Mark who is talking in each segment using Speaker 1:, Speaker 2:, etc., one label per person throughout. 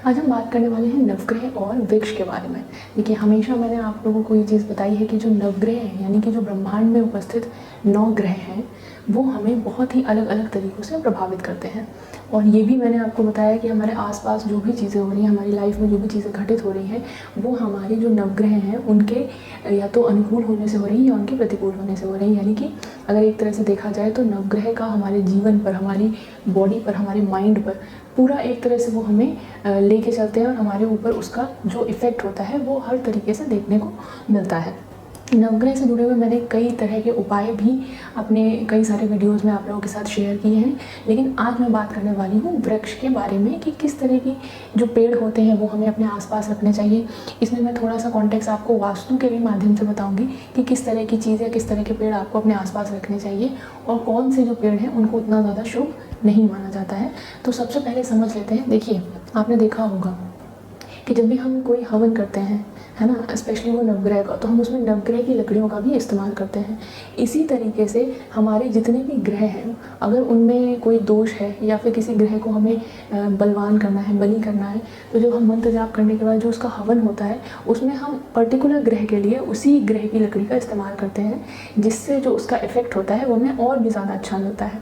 Speaker 1: आज हम बात करने वाले हैं नवग्रह और वृक्ष के बारे में। देखिए, हमेशा मैंने आप लोगों को ये चीज़ बताई है कि जो नवग्रह हैं यानी कि जो ब्रह्मांड में उपस्थित 9 ग्रह हैं वो हमें बहुत ही अलग अलग तरीक़ों से प्रभावित करते हैं। और ये भी मैंने आपको बताया कि हमारे आसपास जो भी चीज़ें हो रही हैं, हमारी लाइफ में जो भी चीज़ें घटित हो रही हैं, वो हमारे जो नवग्रह हैं उनके या तो अनुकूल होने से हो रही हैं या उनके प्रतिकूल होने से हो रही हैं। यानी कि अगर एक तरह से देखा जाए तो नवग्रह का हमारे जीवन पर, हमारी बॉडी पर, हमारे माइंड पर पूरा एक तरह से वो हमें लेके चलते हैं और हमारे ऊपर उसका जो इफ़ेक्ट होता है वो हर तरीके से देखने को मिलता है। नवग्रह से जुड़े हुए मैंने कई तरह के उपाय भी अपने कई सारे वीडियोज़ में आप लोगों के साथ शेयर किए हैं, लेकिन आज मैं बात करने वाली हूँ वृक्ष के बारे में कि किस तरह की जो पेड़ होते हैं वो हमें अपने आसपास रखने चाहिए। इसमें मैं थोड़ा सा कॉन्टेक्स्ट आपको वास्तु के भी माध्यम से बताऊँगी कि किस तरह की चीज़ या किस तरह के पेड़ आपको अपने आसपास रखने चाहिए और कौन से जो पेड़ हैं उनको उतना ज़्यादा शुभ नहीं माना जाता है। तो सबसे पहले समझ लेते हैं। देखिए, आपने देखा होगा कि जब भी हम कोई हवन करते हैं, है ना, स्पेशली वो नवग्रह का, तो हम उसमें नवग्रह की लकड़ियों का भी इस्तेमाल करते हैं। इसी तरीके से हमारे जितने भी ग्रह हैं, अगर उनमें कोई दोष है या फिर किसी ग्रह को हमें बलवान करना है, बलि करना है, तो जो हम मंत्र जाप करने के बाद जो उसका हवन होता है उसमें हम पर्टिकुलर ग्रह के लिए उसी ग्रह की लकड़ी का इस्तेमाल करते हैं, जिससे जो उसका इफ़ेक्ट होता है वो हमें और भी ज़्यादा अच्छा मिलता है।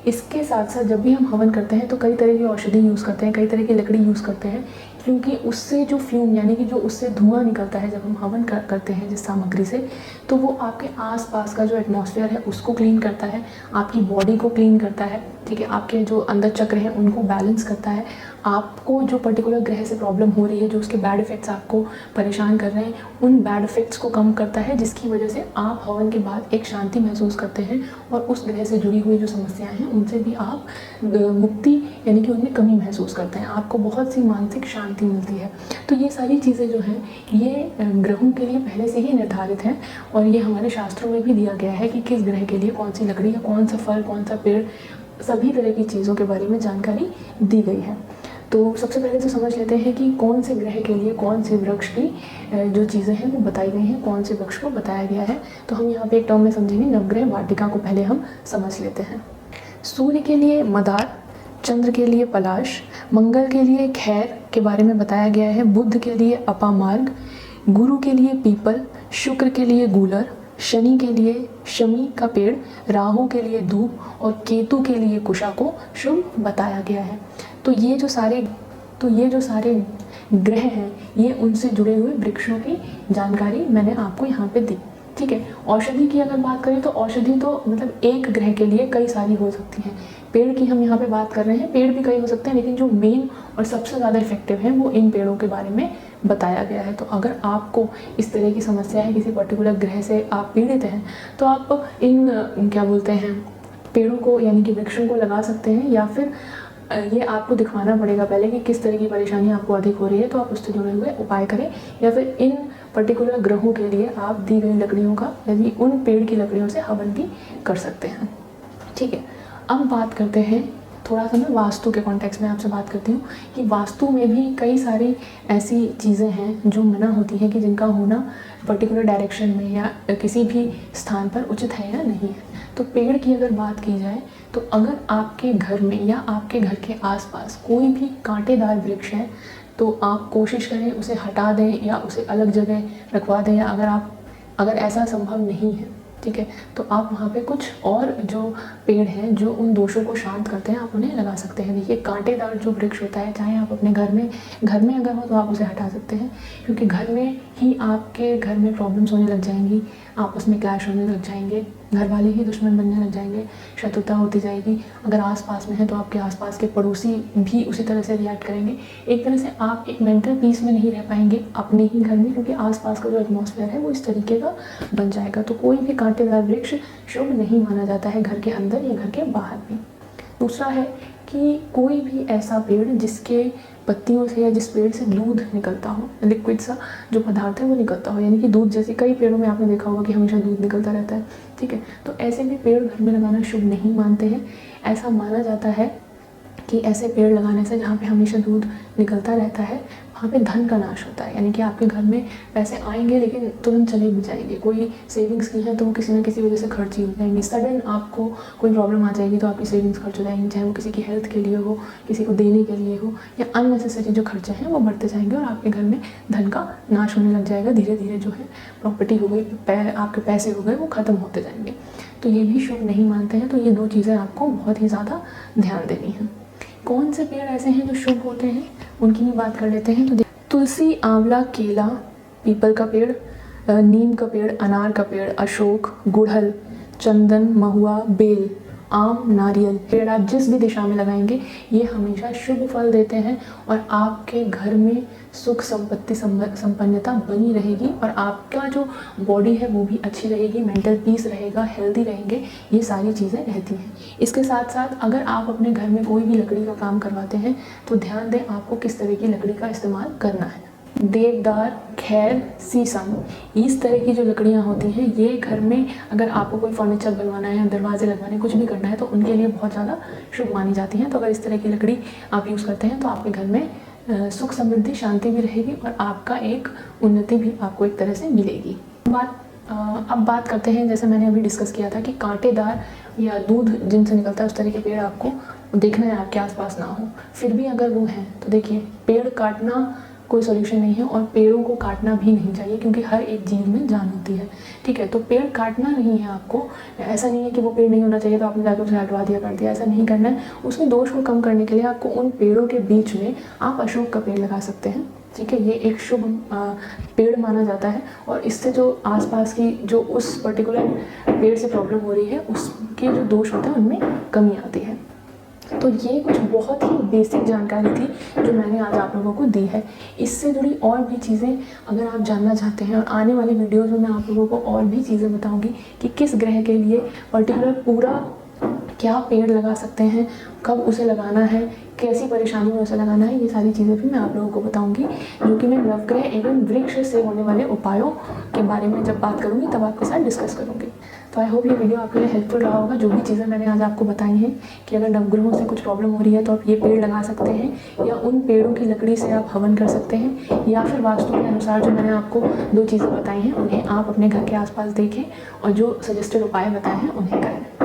Speaker 1: इसके साथ साथ जब भी हम हवन करते हैं तो कई तरह की औषधि यूज़ करते हैं, कई तरह की लकड़ी यूज़ करते हैं, क्योंकि उससे जो फ्यूम यानी कि जो उससे धुआं निकलता है जब हम हवन करते हैं जिस सामग्री से, तो वो आपके आसपास का जो एटमॉस्फेयर है उसको क्लीन करता है, आपकी बॉडी को क्लीन करता है, ठीक है, आपके जो अंदर चक्र हैं उनको बैलेंस करता है। आपको जो पर्टिकुलर ग्रह से प्रॉब्लम हो रही है, जो उसके बैड इफ़ेक्ट्स आपको परेशान कर रहे हैं, उन बैड इफ़ेक्ट्स को कम करता है, जिसकी वजह से आप हवन के बाद एक शांति महसूस करते हैं और उस ग्रह से जुड़ी हुई जो समस्याएं हैं उनसे भी आप मुक्ति यानी कि उनमें कमी महसूस करते हैं, आपको बहुत सी मानसिक शांति मिलती है। तो ये सारी चीज़ें जो हैं ये ग्रहों के लिए पहले से ही निर्धारित हैं और ये हमारे शास्त्रों में भी दिया गया है कि किस ग्रह के लिए कौन सी लकड़ी या कौन सा फल, कौन सा पेड़, सभी तरह की चीज़ों के बारे में जानकारी दी गई है। तो सबसे पहले तो समझ लेते हैं कि कौन से ग्रह के लिए कौन से वृक्ष की जो चीज़ें हैं वो बताई गई हैं, कौन से वृक्ष को बताया गया है। तो हम यहाँ पे एक टर्म में समझेंगे, नवग्रह वाटिका को पहले हम समझ लेते हैं। सूर्य के लिए मदार, चंद्र के लिए पलाश, मंगल के लिए खैर के बारे में बताया गया है, बुध के लिए अपामार्ग, गुरु के लिए पीपल, शुक्र के लिए गूलर, शनि के लिए शमी का पेड़, राहु के लिए धूप और केतु के लिए कुशा को शुभ बताया गया है। तो ये जो सारे ग्रह हैं ये उनसे जुड़े हुए वृक्षों की जानकारी मैंने आपको यहाँ पे दी, ठीक है। औषधि की अगर बात करें तो औषधि तो मतलब एक ग्रह के लिए कई सारी हो सकती हैं। पेड़ की हम यहाँ पे बात कर रहे हैं, पेड़ भी कई हो सकते हैं, लेकिन जो मेन और सबसे ज़्यादा इफेक्टिव हैं वो इन पेड़ों के बारे में बताया गया है। तो अगर आपको इस तरह की समस्या है, किसी पर्टिकुलर ग्रह से आप पीड़ित हैं, तो आप इन क्या बोलते हैं पेड़ों को यानी कि वृक्षों को लगा सकते हैं, या फिर ये आपको दिखवाना पड़ेगा पहले कि किस तरह की परेशानी आपको अधिक हो रही है, तो आप उससे जुड़े हुए उपाय करें, या फिर इन पर्टिकुलर ग्रहों के लिए आप दी गई लकड़ियों का यानी उन पेड़ की लकड़ियों से हवन भी कर सकते हैं, ठीक है। अब बात करते हैं थोड़ा सा, मैं वास्तु के कॉन्टेक्स्ट में आपसे बात करती हूँ कि वास्तु में भी कई सारी ऐसी चीज़ें हैं जो मना होती है कि जिनका होना पर्टिकुलर डायरेक्शन में या किसी भी स्थान पर उचित है या नहीं है। तो पेड़ की अगर बात की जाए तो अगर आपके घर में या आपके घर के आसपास कोई भी कांटेदार वृक्ष है तो आप कोशिश करें उसे हटा दें या उसे अलग जगह रखवा दें, या अगर ऐसा संभव नहीं है, ठीक है, तो आप वहाँ पे कुछ और जो पेड़ हैं जो उन दोषों को शांत करते हैं आप उन्हें लगा सकते हैं। देखिए, कांटेदार जो वृक्ष होता है, चाहे आप अपने घर में अगर हो तो आप उसे हटा सकते हैं, क्योंकि घर में ही आपके घर में प्रॉब्लम्स होने लग जाएंगी, आपस में क्लैश होने लग जाएंगे, घर वाले ही दुश्मन बनने लग जाएंगे, शत्रुता होती जाएगी। अगर आसपास में है तो आपके आसपास के पड़ोसी भी उसी तरह से रिएक्ट करेंगे। एक तरह से आप एक मेंटल पीस में नहीं रह पाएंगे अपने ही घर में, क्योंकि आसपास का जो एटमॉस्फेयर है वो इस तरीके का बन जाएगा। तो कोई भी कांटेदार वृक्ष शुभ नहीं माना जाता है घर के अंदर या घर के बाहर भी। दूसरा है कि कोई भी ऐसा पेड़ जिसके पत्तियों से या जिस पेड़ से दूध निकलता हो, लिक्विड सा जो पदार्थ है वो निकलता हो, यानी कि दूध जैसे कई पेड़ों में आपने देखा होगा कि हमेशा दूध निकलता रहता है, ठीक है, तो ऐसे भी पेड़ घर में लगाना शुभ नहीं मानते हैं। ऐसा माना जाता है कि ऐसे पेड़ लगाने से जहाँ पे हमेशा दूध निकलता रहता है वहाँ पे धन का नाश होता है, यानी कि आपके घर में पैसे आएंगे लेकिन तुरंत चले भी जाएंगे। कोई सेविंग्स की है तो वो किसी न किसी वजह से खर्च ही हो जाएंगी। सडन आपको कोई प्रॉब्लम आ जाएगी तो आपकी सेविंग्स खर्च हो जाएंगी, चाहे वो किसी की हेल्थ के लिए हो, किसी को देने के लिए हो, या अननेसेसरी जो खर्चे हैं वो बढ़ते जाएंगे और आपके घर में धन का नाश होने लग जाएगा। धीरे धीरे जो है प्रॉपर्टी हो गई, आपके पैसे हो गए, वो ख़त्म होते जाएंगे। तो ये भी शुभ नहीं मानते हैं। तो ये 2 चीज़ें आपको बहुत ही ज़्यादा ध्यान देनी है। कौन से पेड़ ऐसे हैं जो शुभ होते हैं, उनकी भी बात कर लेते हैं। तो तुलसी, आंवला, केला, पीपल का पेड़, नीम का पेड़, अनार का पेड़, अशोक, गुड़हल, चंदन, महुआ, बेल, आम, नारियल पेड़ आप जिस भी दिशा में लगाएंगे ये हमेशा शुभ फल देते हैं और आपके घर में सुख संपत्ति संपन्नता बनी रहेगी और आपका जो बॉडी है वो भी अच्छी रहेगी, मेंटल पीस रहेगा, हेल्दी रहेंगे, ये सारी चीज़ें रहती हैं। इसके साथ साथ अगर आप अपने घर में कोई भी लकड़ी का काम करवाते हैं तो ध्यान दें आपको किस तरह की लकड़ी का इस्तेमाल करना है। देवदार, खैर, शीशम, इस तरह की जो लकड़ियाँ होती हैं ये घर में अगर आपको कोई फर्नीचर बनवाना है, दरवाजे लगवाने, कुछ भी करना है तो उनके लिए बहुत ज़्यादा शुभ मानी जाती हैं। तो अगर इस तरह की लकड़ी आप यूज़ करते हैं तो आपके घर में सुख समृद्धि शांति भी रहेगी और आपका एक उन्नति भी आपको एक तरह से मिलेगी। अब बात करते हैं, जैसे मैंने अभी डिस्कस किया था कि कांटेदार या दूध जिनसे निकलता है उस तरह के पेड़ आपको देखना है आपके आसपास ना हो। फिर भी अगर वो हैं तो देखिए, पेड़ काटना कोई सोल्यूशन नहीं है और पेड़ों को काटना भी नहीं चाहिए क्योंकि हर एक जीव में जान होती है। ठीक है, तो पेड़ काटना नहीं है आपको। ऐसा नहीं है कि वो पेड़ नहीं होना चाहिए तो आपने जाकर उसे हटवा दिया, कर दिया, ऐसा नहीं करना है। उसमें दोष को कम करने के लिए आपको उन पेड़ों के बीच में आप अशोक का पेड़ लगा सकते हैं। ठीक है, ये एक शुभ पेड़ माना जाता है और इससे जो आसपास की जो उस पर्टिकुलर पेड़ से प्रॉब्लम हो रही है उसके जो दोष होते हैं उनमें कमी आती है। तो ये कुछ बहुत ही बेसिक जानकारी थी जो मैंने आज आप लोगों को दी है। इससे जुड़ी और भी चीज़ें अगर आप जानना चाहते हैं और आने वाली वीडियोज़ में मैं आप लोगों को और भी चीज़ें बताऊंगी कि किस ग्रह के लिए पर्टिकुलर पूरा क्या पेड़ लगा सकते हैं, कब उसे लगाना है, कैसी परेशानी में उसे लगाना है, ये सारी चीज़ें भी मैं आप लोगों को बताऊंगी, जो कि मैं नवग्रह एवं वृक्ष से होने वाले उपायों के बारे में जब बात करूंगी तब आपके साथ डिस्कस करूंगी। तो आई होप ये वीडियो आपके लिए हेल्पफुल रहा होगा। जो भी चीज़ें मैंने आज आपको बताई हैं कि अगर नवग्रहों से कुछ प्रॉब्लम हो रही है तो आप ये पेड़ लगा सकते हैं या उन पेड़ों की लकड़ी से आप हवन कर सकते हैं, या फिर वास्तु के अनुसार जो मैंने आपको 2 चीज़ें बताई हैं उन्हें आप अपने घर के आसपास देखें और जो सजेस्टेड उपाय बताए हैं उन्हें करें।